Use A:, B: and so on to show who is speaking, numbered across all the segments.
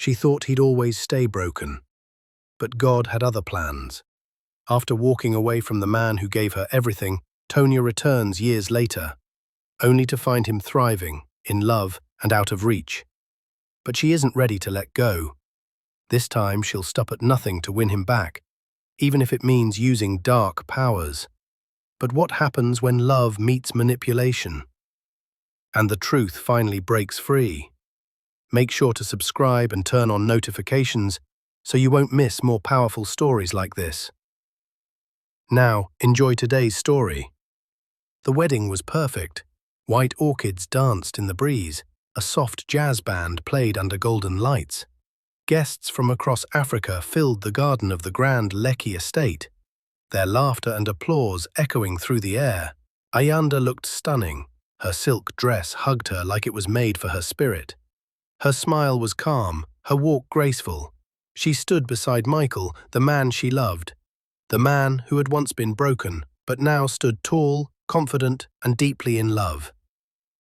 A: She thought he'd always stay broken. But God had other plans. After walking away from the man who gave her everything, Tona returns years later, only to find him thriving, in love and out of reach. But she isn't ready to let go. This time she'll stop at nothing to win him back, even if it means using dark powers. But what happens when love meets manipulation? And the truth finally breaks free. Make sure to subscribe and turn on notifications so you won't miss more powerful stories like this. Now, enjoy today's story. The wedding was perfect. White orchids danced in the breeze. A soft jazz band played under golden lights. Guests from across Africa filled the garden of the grand Lekki estate, their laughter and applause echoing through the air. Ayanda looked stunning. Her silk dress hugged her like it was made for her spirit. Her smile was calm, her walk graceful. She stood beside Michael, the man she loved, the man who had once been broken, but now stood tall, confident, and deeply in love.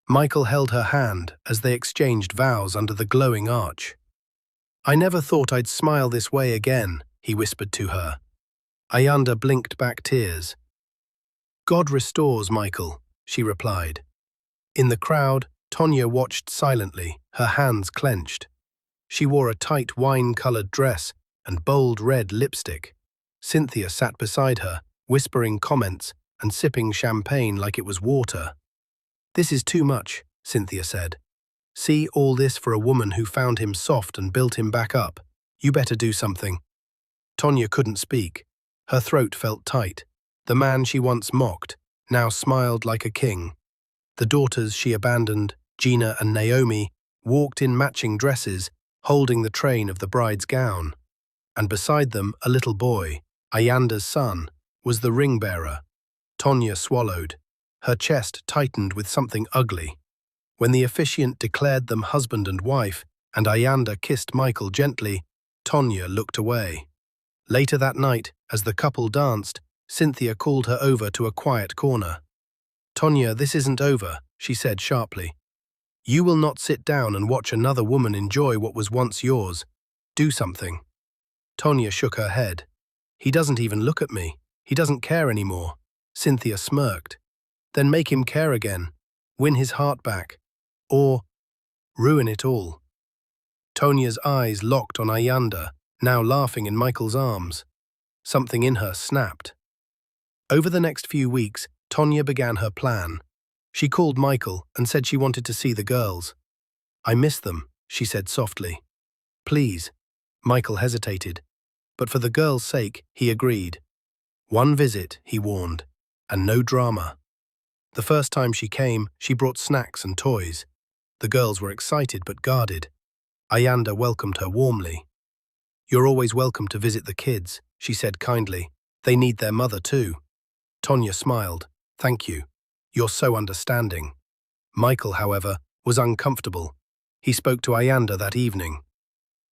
A: Michael held her hand as they exchanged vows under the glowing arch. "I never thought I'd smile this way again," he whispered to her. Ayanda blinked back tears. "God restores, Michael," she replied. In the crowd, Tona watched silently, her hands clenched. She wore a tight wine-colored dress and bold red lipstick. Cynthia sat beside her, whispering comments and sipping champagne like it was water. "This is too much," Cynthia said. "See all this for a woman who found him soft and built him back up. You better do something." Tona couldn't speak. Her throat felt tight. The man she once mocked now smiled like a king. The daughters she abandoned, Gina and Naomi, walked in matching dresses, holding the train of the bride's gown. And beside them, a little boy, Ayanda's son, was the ring-bearer. Tona swallowed. Her chest tightened with something ugly. When the officiant declared them husband and wife, and Ayanda kissed Michael gently, Tona looked away. Later that night, as the couple danced, Cynthia called her over to a quiet corner. "Tona, this isn't over," she said sharply. "You will not sit down and watch another woman enjoy what was once yours. Do something." Tona shook her head. "He doesn't even look at me. He doesn't care anymore." Cynthia smirked. "Then make him care again. Win his heart back. Or ruin it all." Tona's eyes locked on Ayanda, now laughing in Michael's arms. Something in her snapped. Over the next few weeks, Tona began her plan. She called Michael and said she wanted to see the girls. "I miss them," she said softly. "Please." Michael hesitated, but for the girls' sake, he agreed. "One visit," he warned, "and no drama." The first time she came, she brought snacks and toys. The girls were excited but guarded. Ayanda welcomed her warmly. "You're always welcome to visit the kids," she said kindly. "They need their mother too." Tona smiled. "Thank you. You're so understanding." Michael, however, was uncomfortable. He spoke to Ayanda that evening.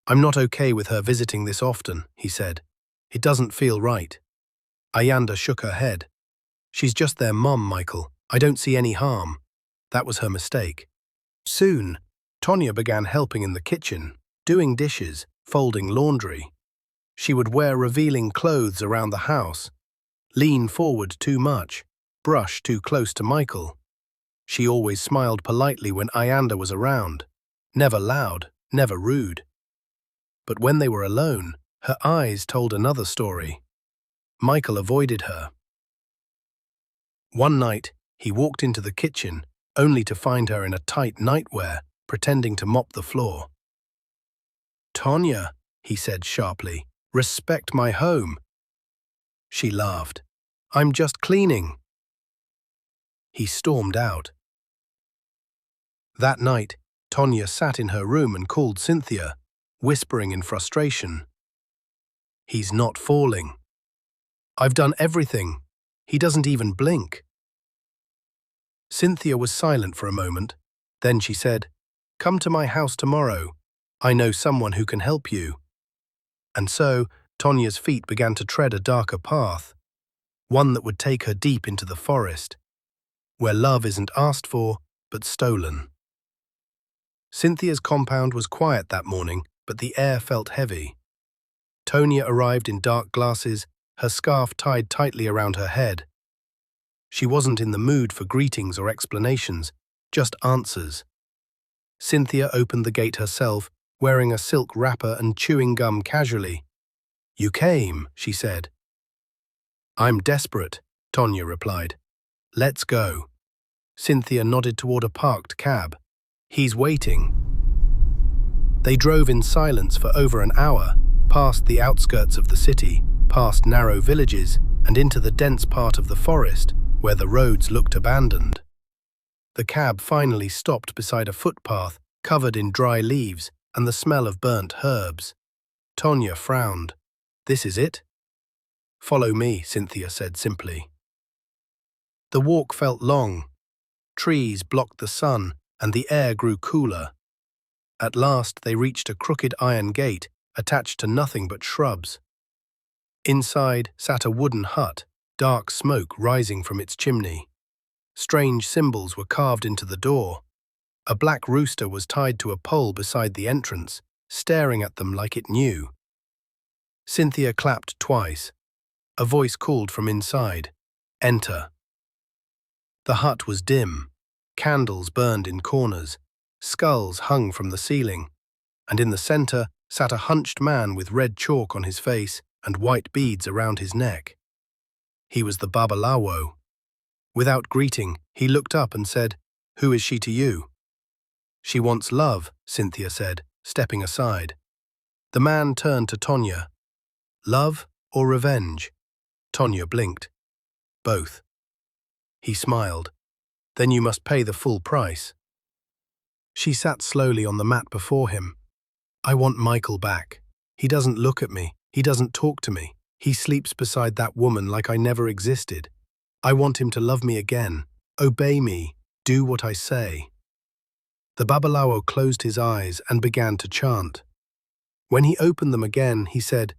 A: "I'm not okay with her visiting this often," he said. "It doesn't feel right." Ayanda shook her head. "She's just their mom, Michael. I don't see any harm." That was her mistake. Soon, Tona began helping in the kitchen, doing dishes, folding laundry. She would wear revealing clothes around the house, lean forward too much, brush too close to Michael. She always smiled politely when Ayanda was around, never loud, never rude. But when they were alone, her eyes told another story. Michael avoided her. One night, he walked into the kitchen, only to find her in a tight nightwear, pretending to mop the floor. "Tona," he said sharply, "respect my home." She laughed. "I'm just cleaning." He stormed out. That night, Tona sat in her room and called Cynthia, whispering in frustration. "He's not falling. I've done everything. He doesn't even blink." Cynthia was silent for a moment. Then she said, "Come to my house tomorrow. I know someone who can help you." And so, Tona's feet began to tread a darker path, one that would take her deep into the forest, where love isn't asked for, but stolen. Cynthia's compound was quiet that morning, but the air felt heavy. Tonya arrived in dark glasses, her scarf tied tightly around her head. She wasn't in the mood for greetings or explanations, just answers. Cynthia opened the gate herself, wearing a silk wrapper and chewing gum casually. "You came," she said. "I'm desperate," Tonya replied. "Let's go." Cynthia nodded toward a parked cab. "He's waiting." They drove in silence for over an hour, past the outskirts of the city, past narrow villages, and into the dense part of the forest, where the roads looked abandoned. The cab finally stopped beside a footpath covered in dry leaves and the smell of burnt herbs. Tonya frowned. "This is it?" "Follow me," Cynthia said simply. The walk felt long. Trees blocked the sun, and the air grew cooler. At last they reached a crooked iron gate attached to nothing but shrubs. Inside sat a wooden hut, dark smoke rising from its chimney. Strange symbols were carved into the door. A black rooster was tied to a pole beside the entrance, staring at them like it knew. Cynthia clapped twice. A voice called from inside, "Enter." The hut was dim. Candles burned in corners. Skulls hung from the ceiling. And in the center sat a hunched man with red chalk on his face and white beads around his neck. He was the Babalawo. Without greeting, he looked up and said, "Who is she to you?" "She wants love," Cynthia said, stepping aside. The man turned to Tonya. "Love or revenge?" Tonya blinked. "Both." He smiled. "Then you must pay the full price." She sat slowly on the mat before him. "I want Michael back. He doesn't look at me. He doesn't talk to me. He sleeps beside that woman like I never existed. I want him to love me again. Obey me. Do what I say." The Babalawo closed his eyes and began to chant. When he opened them again, he said,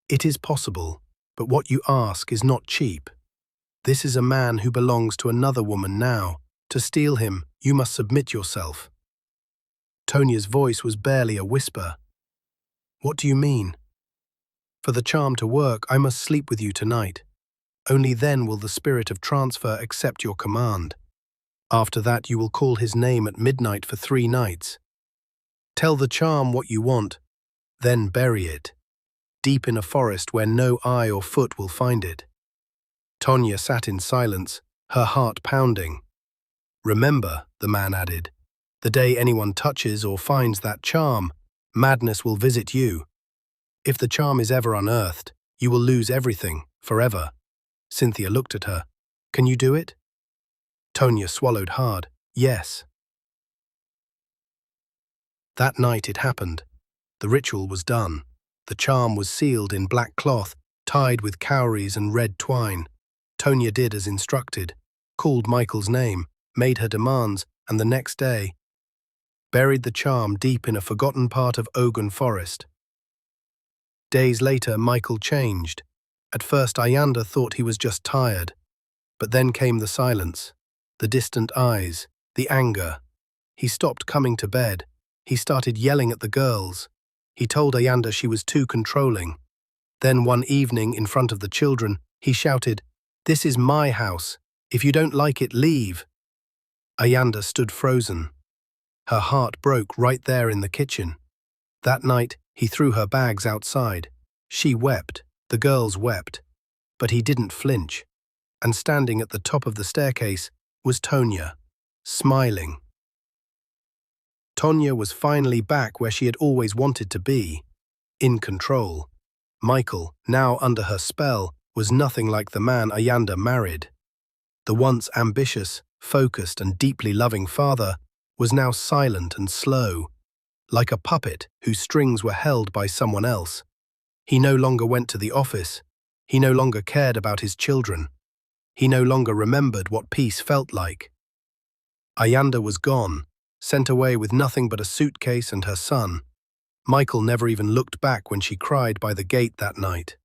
A: "It is possible, but what you ask is not cheap. This is a man who belongs to another woman now. To steal him, you must submit yourself." Tonya's voice was barely a whisper. "What do you mean?" "For the charm to work, I must sleep with you tonight. Only then will the spirit of transfer accept your command. After that, you will call his name at midnight for 3 nights. Tell the charm what you want, then bury it, deep in a forest where no eye or foot will find it." Tonya sat in silence, her heart pounding. "Remember," the man added, "the day anyone touches or finds that charm, madness will visit you. If the charm is ever unearthed, you will lose everything, forever." Cynthia looked at her. "Can you do it?" Tonya swallowed hard. "Yes." That night it happened. The ritual was done. The charm was sealed in black cloth, tied with cowries and red twine. Tonya did as instructed, called Michael's name, made her demands, and the next day buried the charm deep in a forgotten part of Ogun Forest. Days later, Michael changed. At first, Ayanda thought he was just tired. But then came the silence, the distant eyes, the anger. He stopped coming to bed. He started yelling at the girls. He told Ayanda she was too controlling. Then one evening, in front of the children, he shouted, "This is my house. If you don't like it, leave." Ayanda stood frozen. Her heart broke right there in the kitchen. That night, he threw her bags outside. She wept, the girls wept, but he didn't flinch. And standing at the top of the staircase was Tonya, smiling. Tonya was finally back where she had always wanted to be, in control. Michael, now under her spell, was nothing like the man Ayanda married. The once ambitious, focused and deeply loving father was now silent and slow, like a puppet whose strings were held by someone else. He no longer went to the office. He no longer cared about his children. He no longer remembered what peace felt like. Ayanda was gone, sent away with nothing but a suitcase and her son. Michael never even looked back when she cried by the gate that night.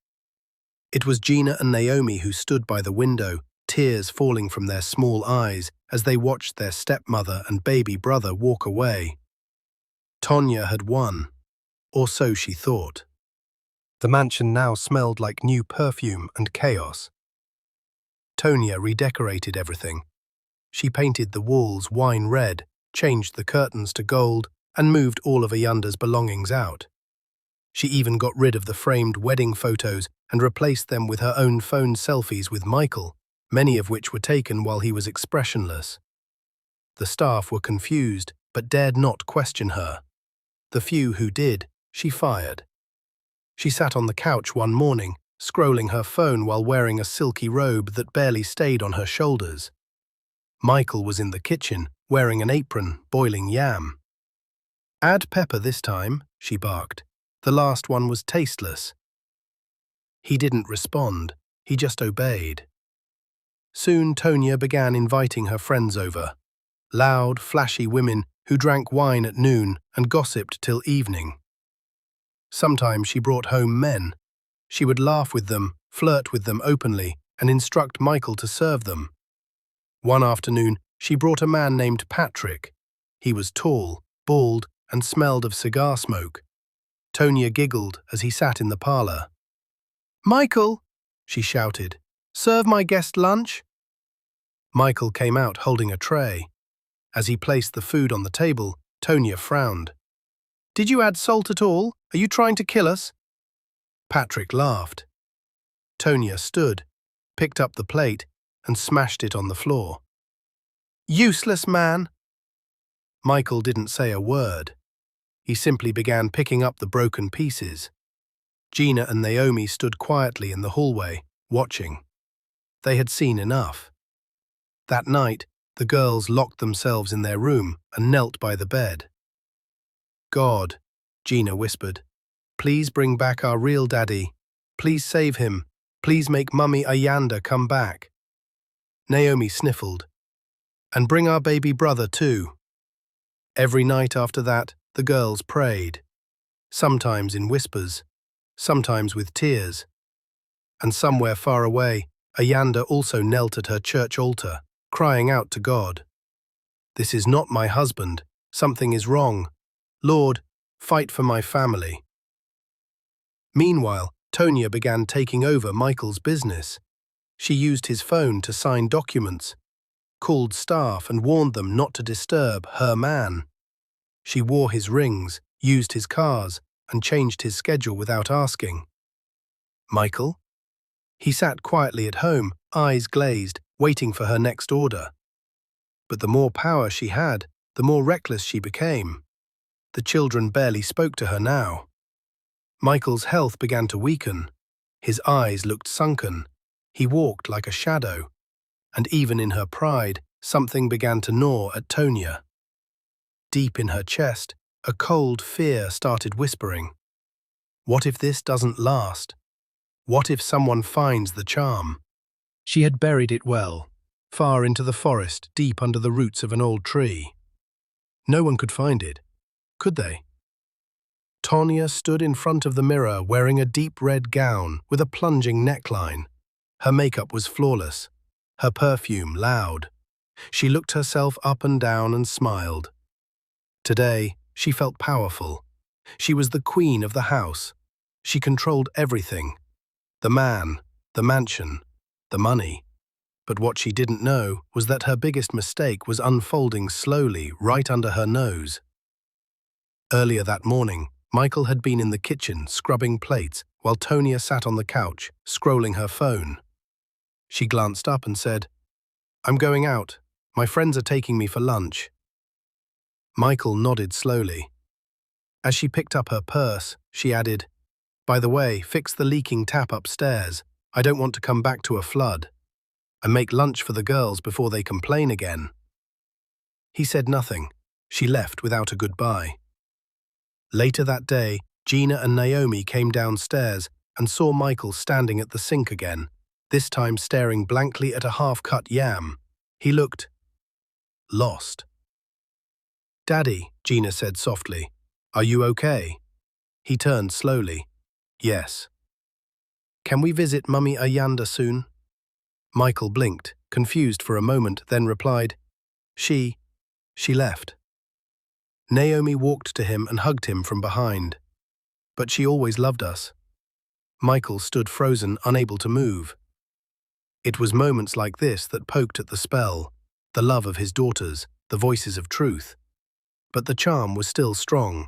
A: It was Gina and Naomi who stood by the window, tears falling from their small eyes as they watched their stepmother and baby brother walk away. Tonya had won. or so she thought. The mansion now smelled like new perfume and chaos. Tonia redecorated everything. She painted the walls wine red, changed the curtains to gold, and moved all of Ayanda's belongings out. She even got rid of the framed wedding photos and replaced them with her own phone selfies with Michael, many of which were taken while he was expressionless. The staff were confused, but dared not question her. The few who did, she fired. She sat on the couch one morning, scrolling her phone while wearing a silky robe that barely stayed on her shoulders. Michael was in the kitchen, wearing an apron, boiling yam. "Add pepper this time," she barked. The last one was tasteless. He didn't respond, he just obeyed. Soon Tonia began inviting her friends over. Loud, flashy women who drank wine at noon and gossiped till evening. Sometimes she brought home men. She would laugh with them, flirt with them openly, and instruct Michael to serve them. One afternoon, she brought a man named Patrick. He was tall, bald, and smelled of cigar smoke. Tonia giggled as he sat in the parlor. "Michael," she shouted, "serve my guest lunch." Michael came out holding a tray. As he placed the food on the table, Tonia frowned. "Did you add salt at all? Are you trying to kill us?" Patrick laughed. Tonia stood, picked up the plate, and smashed it on the floor. "Useless man!" Michael didn't say a word. He simply began picking up the broken pieces. Gina and Naomi stood quietly in the hallway, watching. They had seen enough. That night, the girls locked themselves in their room and knelt by the bed. "God," Gina whispered, "please bring back our real daddy. Please save him. Please make Mummy Ayanda come back." Naomi sniffled. "And bring our baby brother too." Every night after that, the girls prayed. Sometimes in whispers, sometimes with tears. And somewhere far away, Ayanda also knelt at her church altar, crying out to God. "This is not my husband. Something is wrong. Lord, fight for my family." Meanwhile, Tonia began taking over Michael's business. She used his phone to sign documents, called staff and warned them not to disturb her man. She wore his rings, used his cars, and changed his schedule without asking. Michael? He sat quietly at home, eyes glazed, waiting for her next order. But the more power she had, the more reckless she became. The children barely spoke to her now. Michael's health began to weaken. His eyes looked sunken. He walked like a shadow. And even in her pride, something began to gnaw at Tonia. Deep in her chest, a cold fear started whispering. What if this doesn't last? What if someone finds the charm? She had buried it well, far into the forest, deep under the roots of an old tree. No one could find it, could they? Tonia stood in front of the mirror wearing a deep red gown with a plunging neckline. Her makeup was flawless, her perfume loud. She looked herself up and down and smiled. Today, she felt powerful. She was the queen of the house. She controlled everything. The man, the mansion, the money. But what she didn't know was that her biggest mistake was unfolding slowly right under her nose. Earlier that morning, Michael had been in the kitchen scrubbing plates while Tonia sat on the couch, scrolling her phone. She glanced up and said, "I'm going out. My friends are taking me for lunch." Michael nodded slowly. As she picked up her purse, she added, "By the way, fix the leaking tap upstairs. I don't want to come back to a flood. And make lunch for the girls before they complain again." He said nothing. She left without a goodbye. Later that day, Gina and Naomi came downstairs and saw Michael standing at the sink again, this time staring blankly at a half-cut yam. He looked lost. "Daddy," Gina said softly, "are you okay?" He turned slowly. "Yes." "Can we visit Mummy Ayanda soon?" Michael blinked, confused for a moment, then replied, She left." Naomi walked to him and hugged him from behind. But she always loved us. Michael stood frozen, unable to move. It was moments like this that poked at the spell, the love of his daughters, the voices of truth. But the charm was still strong.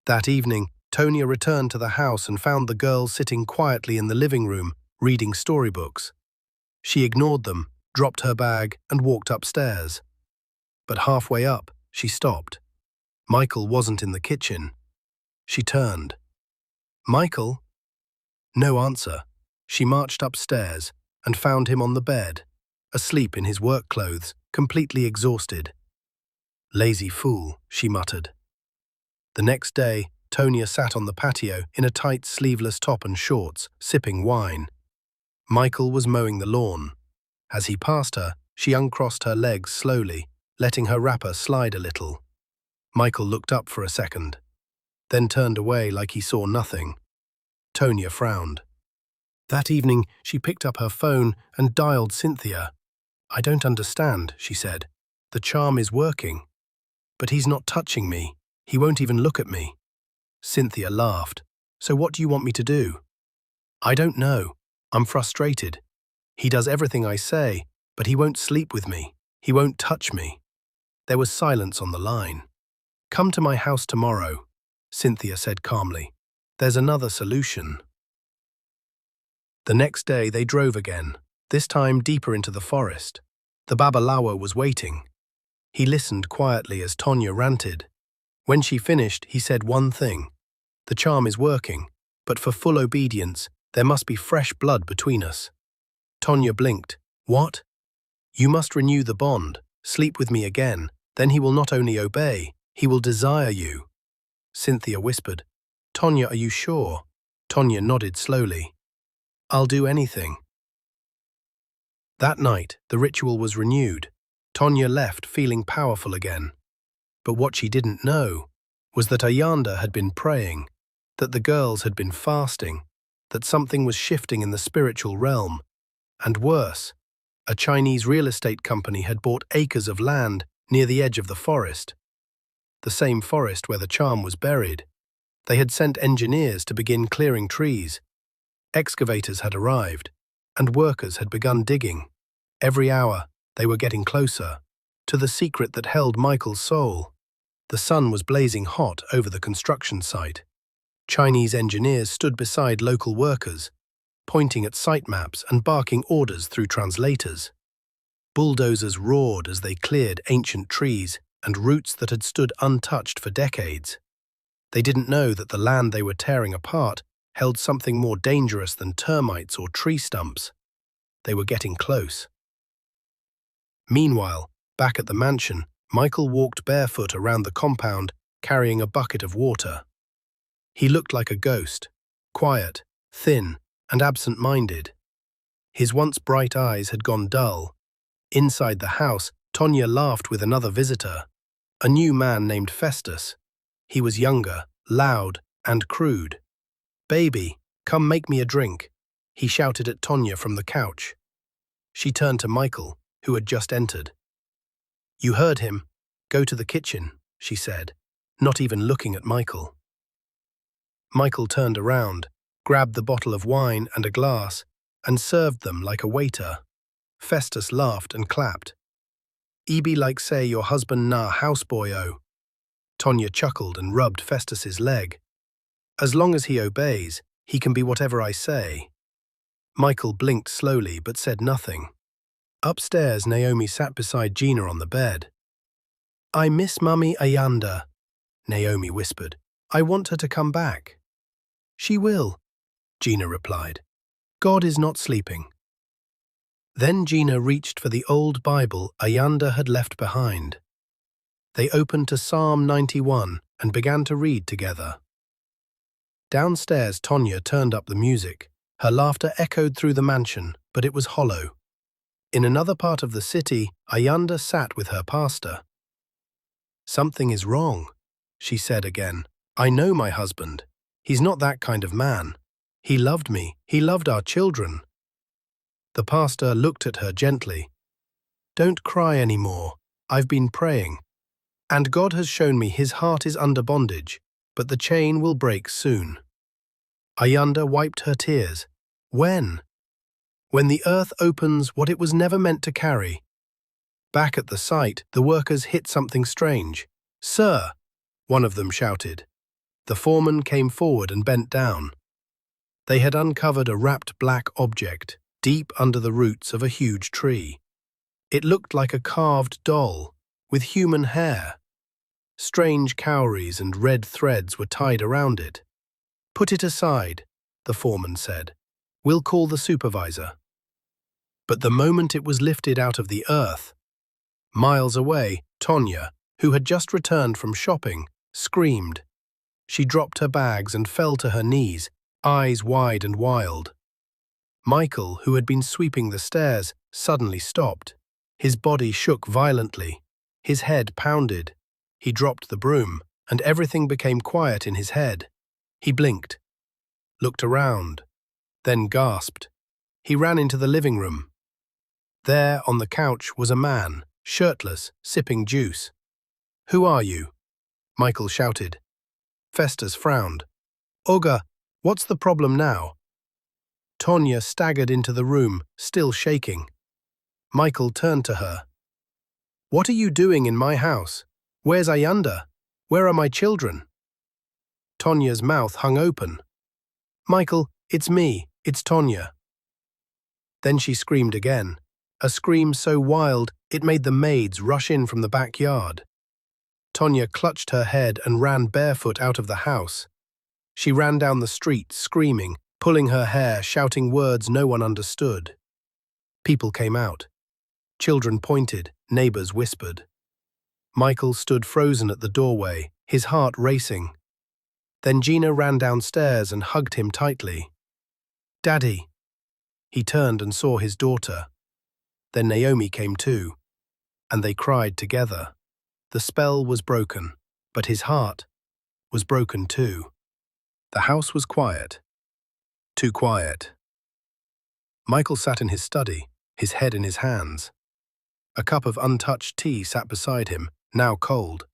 A: That evening, Tonia returned to the house and found the girls sitting quietly in the living room, reading storybooks. She ignored them, dropped her bag, and walked upstairs. But halfway up, she stopped. Michael wasn't in the kitchen. She turned. "Michael?" No answer. She marched upstairs and found him on the bed, asleep in his work clothes, completely exhausted. "Lazy fool," she muttered. The next day, Tonia sat on the patio in a tight sleeveless top and shorts, sipping wine. Michael was mowing the lawn. As he passed her, she uncrossed her legs slowly, letting her wrapper slide a little. Michael looked up for a second, then turned away like he saw nothing. Tonia frowned. That evening, she picked up her phone and dialed Cynthia. "I don't understand," she said. "The charm is working. But he's not touching me. He won't even look at me." Cynthia laughed. "So what do you want me to do?" "I don't know. I'm frustrated. He does everything I say, but he won't sleep with me. He won't touch me." There was silence on the line. "Come to my house tomorrow," Cynthia said calmly. "There's another solution." The next day they drove again, this time deeper into the forest. The babalawo was waiting. He listened quietly as Tonia ranted. When she finished, he said one thing. "The charm is working, but for full obedience, there must be fresh blood between us." Tonia blinked. "What?" "You must renew the bond, sleep with me again, then he will not only obey, he will desire you." Cynthia whispered, "Tonia, are you sure?" Tonia nodded slowly. "I'll do anything." That night, the ritual was renewed. Tonia left feeling powerful again. But what she didn't know was that Ayanda had been praying, that the girls had been fasting, that something was shifting in the spiritual realm. And worse, a Chinese real estate company had bought acres of land near the edge of the forest. The same forest where the charm was buried. They had sent engineers to begin clearing trees. Excavators had arrived, and workers had begun digging. Every hour, they were getting closer to the secret that held Michael's soul. The sun was blazing hot over the construction site. Chinese engineers stood beside local workers, pointing at site maps and barking orders through translators. Bulldozers roared as they cleared ancient trees and roots that had stood untouched for decades. They didn't know that the land they were tearing apart held something more dangerous than termites or tree stumps. They were getting close. Meanwhile, back at the mansion, Michael walked barefoot around the compound, carrying a bucket of water. He looked like a ghost, quiet, thin, and absent-minded. His once bright eyes had gone dull. Inside the house, Tonia laughed with another visitor, a new man named Festus. He was younger, loud, and crude. "Baby, come make me a drink," he shouted at Tonia from the couch. She turned to Michael, who had just entered. "You heard him. Go to the kitchen," she said, not even looking at Michael. Michael turned around, grabbed the bottle of wine and a glass, and served them like a waiter. Festus laughed and clapped. "E be like say your husband na houseboy o." Tonia chuckled and rubbed Festus's leg. "As long as he obeys, he can be whatever I say." Michael blinked slowly but said nothing. Upstairs, Naomi sat beside Gina on the bed. "I miss Mummy Ayanda," Naomi whispered. "I want her to come back." "She will," Gina replied. "God is not sleeping." Then Gina reached for the old Bible Ayanda had left behind. They opened to Psalm 91 and began to read together. Downstairs, Tonia turned up the music. Her laughter echoed through the mansion, but it was hollow. In another part of the city, Ayanda sat with her pastor. "Something is wrong," she said again. "I know my husband. He's not that kind of man. He loved me. He loved our children." The pastor looked at her gently. "Don't cry anymore. I've been praying. And God has shown me his heart is under bondage. but the chain will break soon. Ayanda wiped her tears. When? When the earth opens what it was never meant to carry. Back at the site, the workers hit something strange. Sir, one of them shouted. The foreman came forward and bent down. They had uncovered a wrapped black object deep under the roots of a huge tree. It looked like a carved doll with human hair. Strange cowries and red threads were tied around it. Put it aside, the foreman said. We'll call the supervisor. But the moment it was lifted out of the earth, miles away, Tona, who had just returned from shopping, screamed. She dropped her bags and fell to her knees, eyes wide and wild. Michael, who had been sweeping the stairs, suddenly stopped. His body shook violently. His head pounded. He dropped the broom, and everything became quiet in his head. He blinked, looked around, then gasped. He ran into the living room. There, on the couch, was a man, shirtless, sipping juice. Who are you? Michael shouted. Festus frowned. Olga, what's the problem now? Tona staggered into the room, still shaking. Michael turned to her. What are you doing in my house? Where's Ayanda? Where are my children? Tona's mouth hung open. Michael, it's me, it's Tona. Then she screamed again, a scream so wild it made the maids rush in from the backyard. Tona clutched her head and ran barefoot out of the house. She ran down the street, screaming, pulling her hair, shouting words no one understood. People came out. Children pointed, neighbors whispered. Michael stood frozen at the doorway, his heart racing. Then Gina ran downstairs and hugged him tightly. Daddy! He turned and saw his daughter. Then Naomi came too, and they cried together. The spell was broken, but his heart was broken too. The house was quiet. Too quiet. Michael sat in his study, his head in his hands. A cup of untouched tea sat beside him, now cold.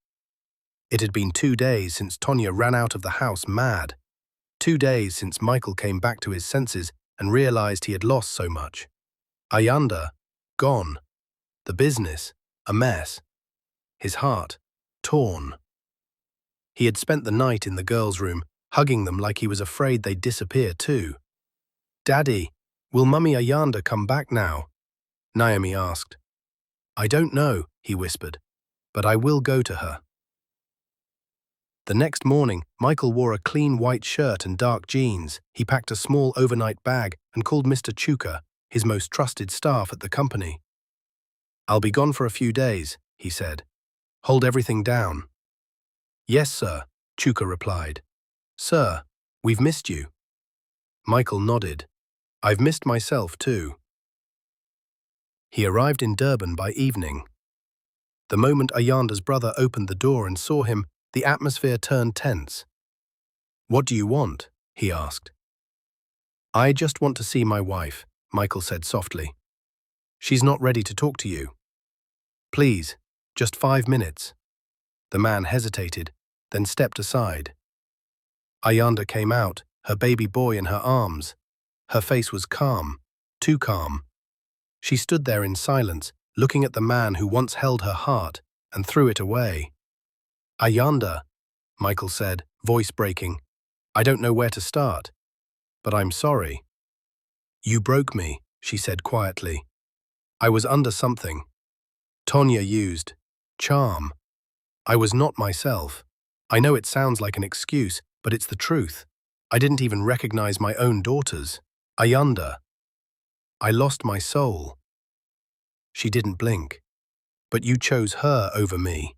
A: It had been 2 days since Tona ran out of the house mad. 2 days since Michael came back to his senses and realized he had lost so much. Ayanda, gone. The business, a mess. His heart, torn. He had spent the night in the girls' room, hugging them like he was afraid they'd disappear too. Daddy, will Mummy Ayanda come back now? Naomi asked. I don't know, he whispered, but I will go to her. The next morning, Michael wore a clean white shirt and dark jeans. He packed a small overnight bag and called Mr. Chuka, his most trusted staff at the company. I'll be gone for a few days, he said. Hold everything down. Yes, sir, Chuka replied. Sir, we've missed you. Michael nodded. I've missed myself too. He arrived in Durban by evening. The moment Ayanda's brother opened the door and saw him, the atmosphere turned tense. What do you want? He asked. I just want to see my wife, Michael said softly. She's not ready to talk to you. Please, just 5 minutes. The man hesitated, then stepped aside. Ayanda came out, her baby boy in her arms. Her face was calm, too calm. She stood there in silence, looking at the man who once held her heart and threw it away. Ayanda, Michael said, voice breaking. I don't know where to start, but I'm sorry. You broke me, she said quietly. I was under something. Tona used charm. I was not myself. I know it sounds like an excuse, but it's the truth. I didn't even recognize my own daughters. Ayanda. I lost my soul. She didn't blink. But you chose her over me.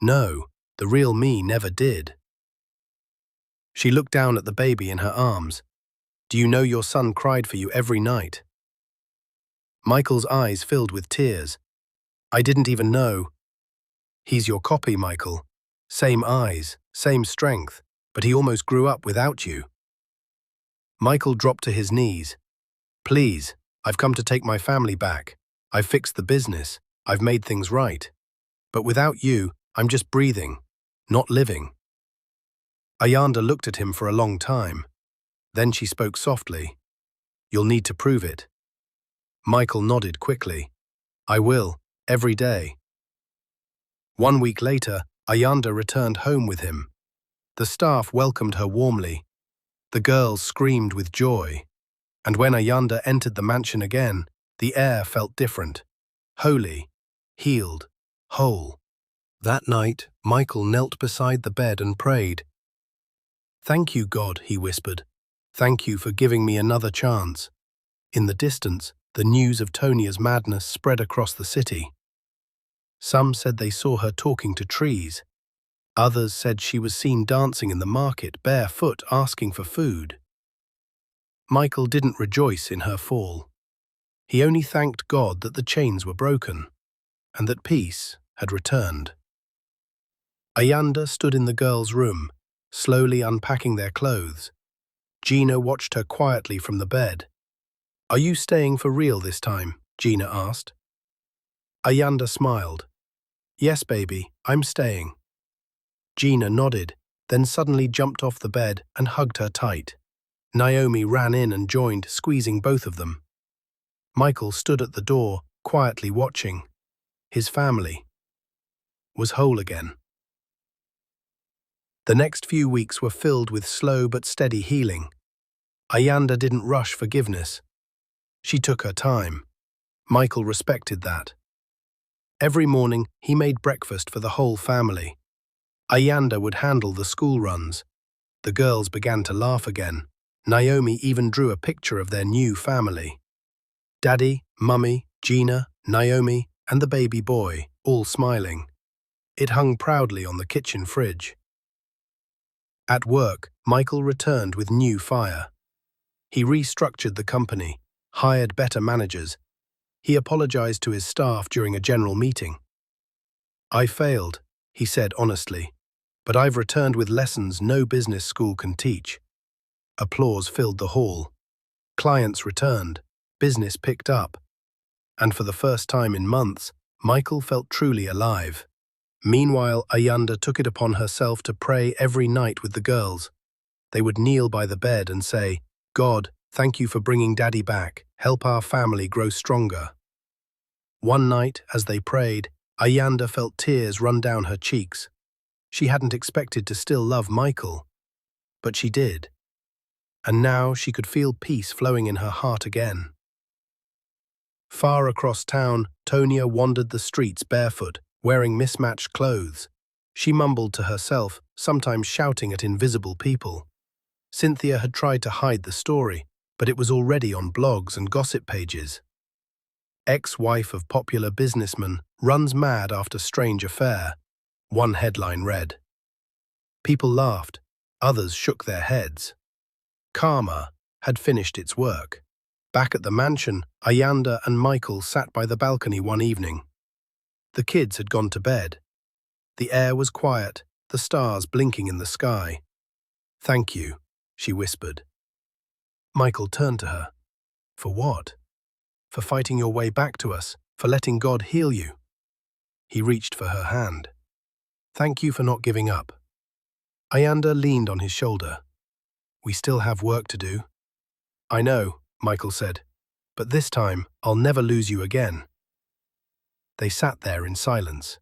A: No, the real me never did. She looked down at the baby in her arms. Do you know your son cried for you every night? Michael's eyes filled with tears. I didn't even know. He's your copy, Michael. Same eyes, same strength, but he almost grew up without you. Michael dropped to his knees. Please, I've come to take my family back. I've fixed the business. I've made things right. But without you, I'm just breathing, not living. Ayanda looked at him for a long time. Then she spoke softly. "You'll need to prove it." Michael nodded quickly. "I will, every day." 1 week later, Ayanda returned home with him. The staff welcomed her warmly. The girls screamed with joy. And when Ayanda entered the mansion again, the air felt different. Holy, healed, whole. That night, Michael knelt beside the bed and prayed. "Thank you, God," he whispered. "Thank you for giving me another chance." In the distance, the news of Tonia's madness spread across the city. Some said they saw her talking to trees. Others said she was seen dancing in the market, barefoot, asking for food. Michael didn't rejoice in her fall. He only thanked God that the chains were broken, and that peace had returned. Ayanda stood in the girls' room, slowly unpacking their clothes. Gina watched her quietly from the bed. "Are you staying for real this time?" Gina asked. Ayanda smiled. "Yes, baby, I'm staying." Gina nodded, then suddenly jumped off the bed and hugged her tight. Naomi ran in and joined, squeezing both of them. Michael stood at the door, quietly watching. His family was whole again. The next few weeks were filled with slow but steady healing. Ayanda didn't rush forgiveness. She took her time. Michael respected that. Every morning, he made breakfast for the whole family. Ayanda would handle the school runs. The girls began to laugh again. Naomi even drew a picture of their new family. Daddy, Mummy, Gina, Naomi, and the baby boy, all smiling. It hung proudly on the kitchen fridge. At work, Michael returned with new fire. He restructured the company, hired better managers. He apologized to his staff during a general meeting. "I failed," he said honestly, "but I've returned with lessons no business school can teach." Applause filled the hall. Clients returned, business picked up. And for the first time in months, Michael felt truly alive. Meanwhile, Ayanda took it upon herself to pray every night with the girls. They would kneel by the bed and say, "God, thank you for bringing Daddy back. Help our family grow stronger." One night, as they prayed, Ayanda felt tears run down her cheeks. She hadn't expected to still love Michael, but she did. And now she could feel peace flowing in her heart again. Far across town, Tonia wandered the streets barefoot, wearing mismatched clothes. She mumbled to herself, sometimes shouting at invisible people. Cynthia had tried to hide the story, but it was already on blogs and gossip pages. Ex-wife of popular businessman runs mad after strange affair, one headline read. People laughed, others shook their heads. Karma had finished its work. Back at the mansion, Ayanda and Michael sat by the balcony one evening. The kids had gone to bed. The air was quiet, the stars blinking in the sky. "Thank you," she whispered. Michael turned to her. "For what?" "For fighting your way back to us, for letting God heal you." He reached for her hand. "Thank you for not giving up." Ayanda leaned on his shoulder. "We still have work to do." "I know," Michael said, "but this time I'll never lose you again." They sat there in silence.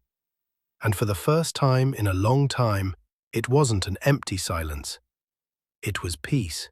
A: And for the first time in a long time, it wasn't an empty silence. It was peace.